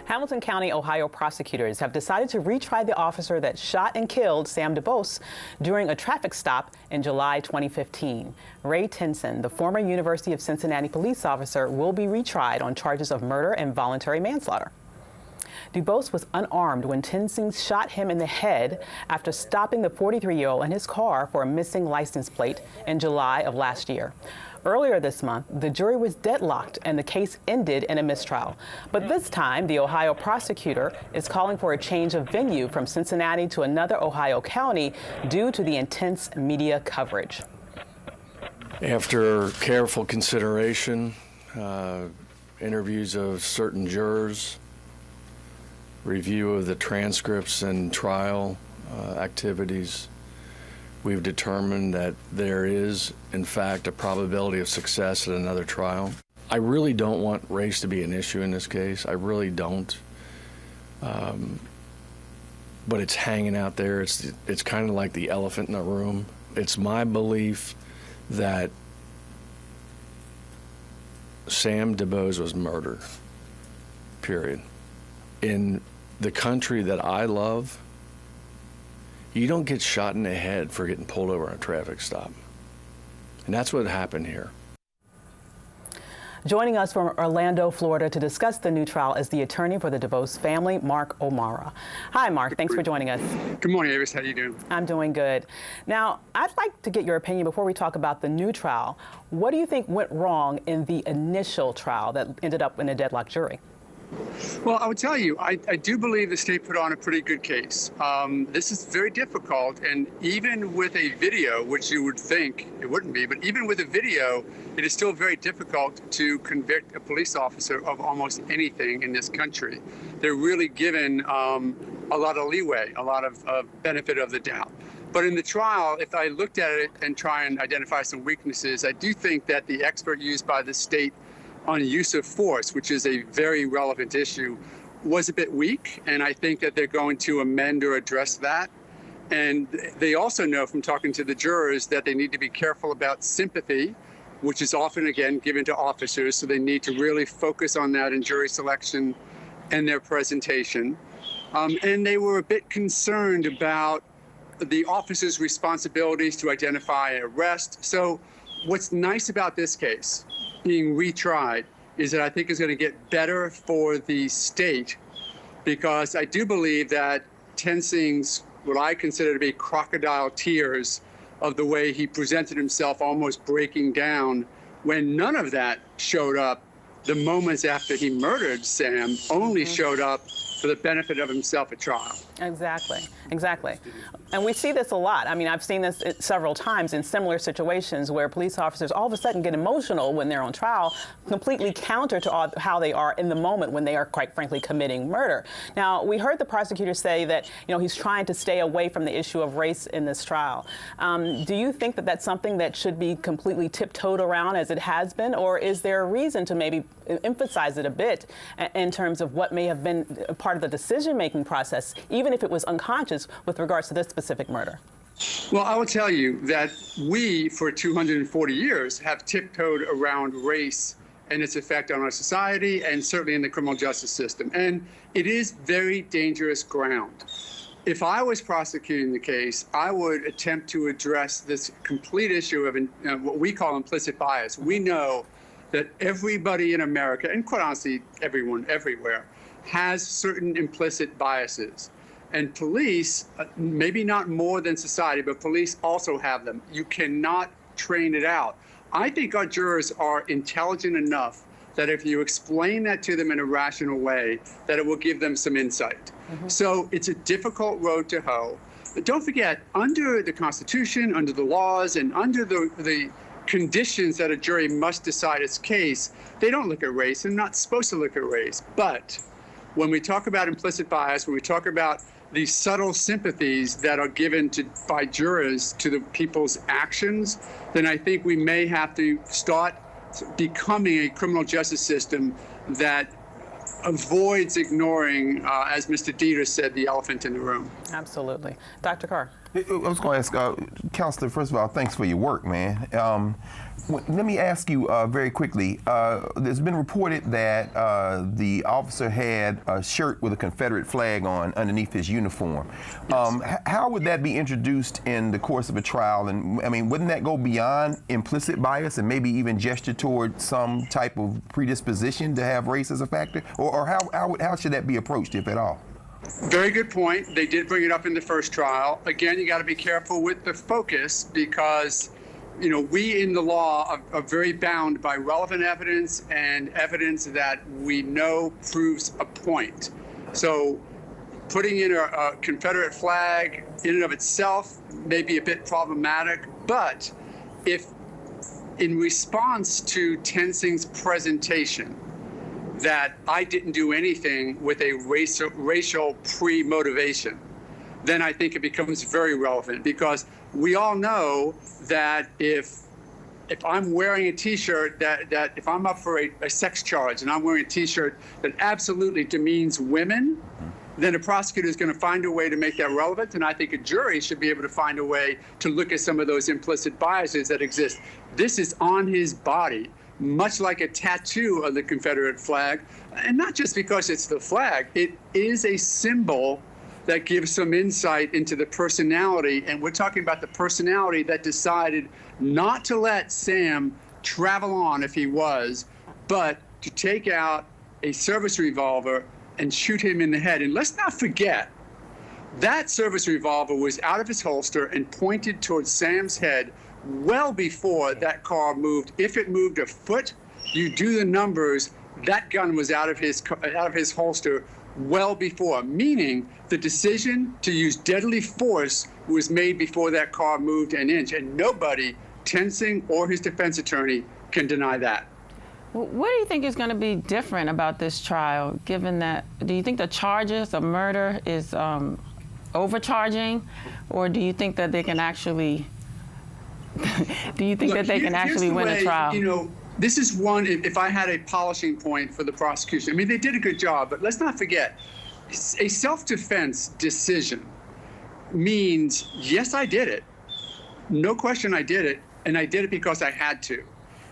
Hamilton County, Ohio prosecutors have decided to retry the officer that shot and killed Sam DuBose during a traffic stop in July 2015. Ray Tinson, the former University of Cincinnati police officer, will be retried on charges of murder and voluntary manslaughter. DuBose was unarmed when Tinson shot him in the head after stopping the 43-year-old in his car for a missing license plate in July of last year. Earlier this month, the jury was deadlocked and the case ended in a mistrial. But this time, the Ohio prosecutor is calling for a change of venue from Cincinnati to another Ohio county due to the intense media coverage. After careful consideration, interviews of certain jurors, review of the transcripts and trial activities, we've determined that there is, in fact, a probability of success at another trial. I really don't want race to be an issue in this case. I really don't. But it's hanging out there. It's kind of like the elephant in the room. It's my belief that Sam DuBose was murdered, period. In the country that I love, you don't get shot in the head for getting pulled over on a traffic stop. And that's what happened here. Joining us from Orlando, Florida to discuss the new trial is the attorney for the DuBose family, Mark O'Mara. Hi, Mark. Thanks for joining us. Good morning, Avis. How are you doing? I'm doing good. Now, I'd like to get your opinion before we talk about the new trial. What do you think went wrong in the initial trial that ended up in a deadlocked jury? Well, I would tell you, I do believe the state put on a pretty good case. This is very difficult, and even with a video, which you would think it wouldn't be, but even with a video, it is still very difficult to convict a police officer of almost anything in this country. They're really given a lot of leeway, a lot of benefit of the doubt. But in the trial, if I looked at it and try and identify some weaknesses, I do think that the expert used by the state on use of force, which is a very relevant issue, was a bit weak, and I think that they're going to amend or address that. And they also know from talking to the jurors that they need to be careful about sympathy, which is often, again, given to officers, so they need to really focus on that in jury selection and their presentation. And they were a bit concerned about the officer's responsibilities to identify and arrest. So what's nice about this case being retried is that I think is going to get better for the state, because I do believe that Tinson's, what I consider to be crocodile tears of the way he presented himself, almost breaking down, when none of that showed up the moments after he murdered Sam, only showed up for the benefit of himself at trial. Exactly, exactly. And we see this a lot. I mean, I've seen this several times in similar situations where police officers all of a sudden get emotional when they're on trial, completely counter to how they are in the moment when they are, quite frankly, committing murder. Now, we heard the prosecutor say that, he's trying to stay away from the issue of race in this trial. Do you think that that's something that should be completely tiptoed around as it has been, or is there a reason to maybe emphasize it a bit in terms of what may have been a part of the decision-making process, even if it was unconscious with regards to this specific murder? Well, I will tell you that we, for 240 years, have tiptoed around race and its effect on our society, and certainly in the criminal justice system. And it is very dangerous ground. If I was prosecuting the case, I would attempt to address this complete issue of what we call implicit bias. We know that everybody in America, and quite honestly, everyone everywhere, has certain implicit biases. And police, maybe not more than society, but police also have them. You cannot train it out. I think our jurors are intelligent enough that if you explain that to them in a rational way, that it will give them some insight. So it's a difficult road to hoe. But don't forget, under the Constitution, under the laws, and under the conditions that a jury must decide its case, they don't look at race. They're not supposed to look at race. But when we talk about implicit bias, when we talk about these subtle sympathies that are given by jurors to the people's actions, then I think we may have to start becoming a criminal justice system that avoids ignoring, as Mr. Dieter said, the elephant in the room. Absolutely. Dr. Carr. I was going to ask, Counselor, first of all, thanks for your work, man. Let me ask you very quickly. There's been reported that the officer had a shirt with a Confederate flag on underneath his uniform. Yes. How would that be introduced in the course of a trial? And I mean, wouldn't that go beyond implicit bias and maybe even gesture toward some type of predisposition to have race as a factor? Or how should that be approached, if at all? Very good point. They did bring it up in the first trial. Again, you got to be careful with the focus because, you know, we in the law are very bound by relevant evidence and evidence that we know proves a point. So putting in a Confederate flag in and of itself may be a bit problematic, but if in response to Tensing's presentation, that I didn't do anything with a racial pre-motivation, then I think it becomes very relevant because we all know that if I'm wearing a T-shirt that if I'm up for a sex charge and I'm wearing a T-shirt that absolutely demeans women, then a prosecutor is going to find a way to make that relevant, and I think a jury should be able to find a way to look at some of those implicit biases that exist. This is on his body, much like a tattoo of the Confederate flag, and not just because it's the flag, it is a symbol that gives some insight into the personality, and we're talking about the personality that decided not to let Sam travel on if he was, but to take out a service revolver and shoot him in the head. And let's not forget, that service revolver was out of his holster and pointed towards Sam's head well before that car moved. If it moved a foot, you do the numbers, that gun was out of his holster well before, meaning the decision to use deadly force was made before that car moved an inch, and nobody, Tensing or his defense attorney, can deny that. What do you think is going to be different about this trial, given that, do you think the charges of murder is overcharging, or do you think that they can actually win a trial? You know, this is one, if I had a polishing point for the prosecution, I mean, they did a good job, but let's not forget, a self-defense decision means, yes, I did it. No question I did it, and I did it because I had to.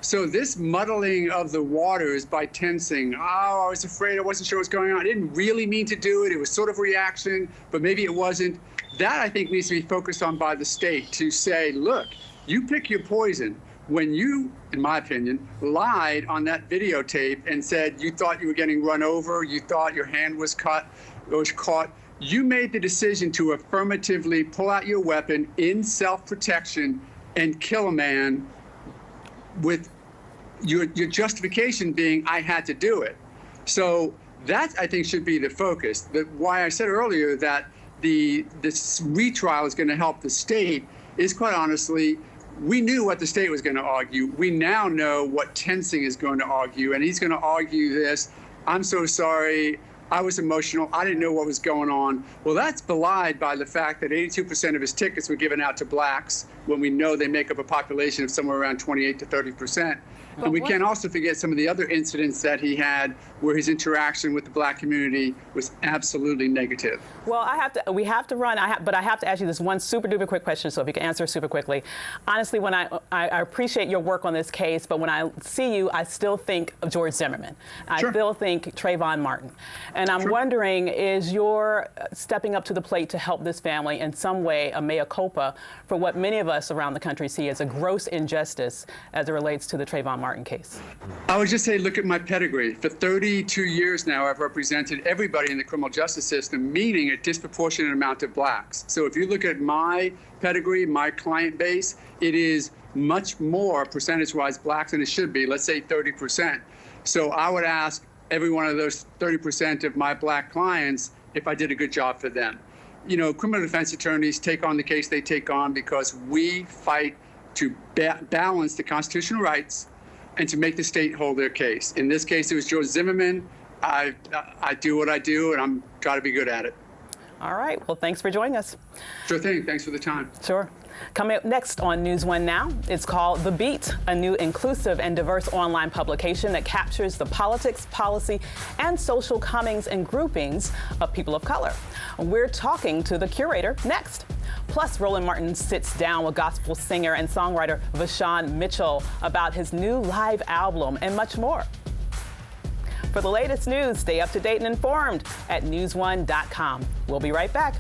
So this muddling of the waters by Tensing, oh, I was afraid, I wasn't sure what's going on, I didn't really mean to do it, it was sort of reaction, but maybe it wasn't. That, I think, needs to be focused on by the state to say, look, you pick your poison. When you, in my opinion, lied on that videotape and said you thought you were getting run over, you thought your hand was caught, you made the decision to affirmatively pull out your weapon in self-protection and kill a man with your justification being, I had to do it. So that, I think, should be the focus. Why I said earlier that this retrial is going to help the state is, quite honestly, we knew what the state was going to argue. We now know what Tensing is going to argue, and he's going to argue this, I'm so sorry, I was emotional, I didn't know what was going on. Well, that's belied by the fact that 82% of his tickets were given out to blacks, when we know they make up a population of somewhere around 28 to 30%. And we can't also forget some of the other incidents that he had where his interaction with the black community was absolutely negative. Well, we have to run, but I have to ask you this one super duper quick question, so if you can answer super quickly. Honestly, when I appreciate your work on this case, but when I see you, I still think of George Zimmerman. I still think Trayvon Martin. And I'm wondering, is your stepping up to the plate to help this family in some way a mea culpa for what many of us around the country see as a gross injustice as it relates to the Trayvon Martin case? I would just say, look at my pedigree. For 32 years now, I've represented everybody in the criminal justice system, meaning a disproportionate amount of blacks. So if you look at my pedigree, my client base, it is much more percentage-wise blacks than it should be, let's say 30%. So I would ask every one of those 30% of my black clients if I did a good job for them. You know, criminal defense attorneys take on the case they take on because we fight to balance the constitutional rights and to make the state hold their case. In this case, it was George Zimmerman. I do what I do, and I'm trying to be good at it. All right. Well, thanks for joining us. Sure thing. Thanks for the time. Sure. Coming up next on News One Now, it's called The Beat, a new inclusive and diverse online publication that captures the politics, policy, and social comings and groupings of people of color. We're talking to the curator next. Plus, Roland Martin sits down with gospel singer and songwriter Vashawn Mitchell about his new live album and much more. For the latest news, stay up to date and informed at newsone.com. We'll be right back.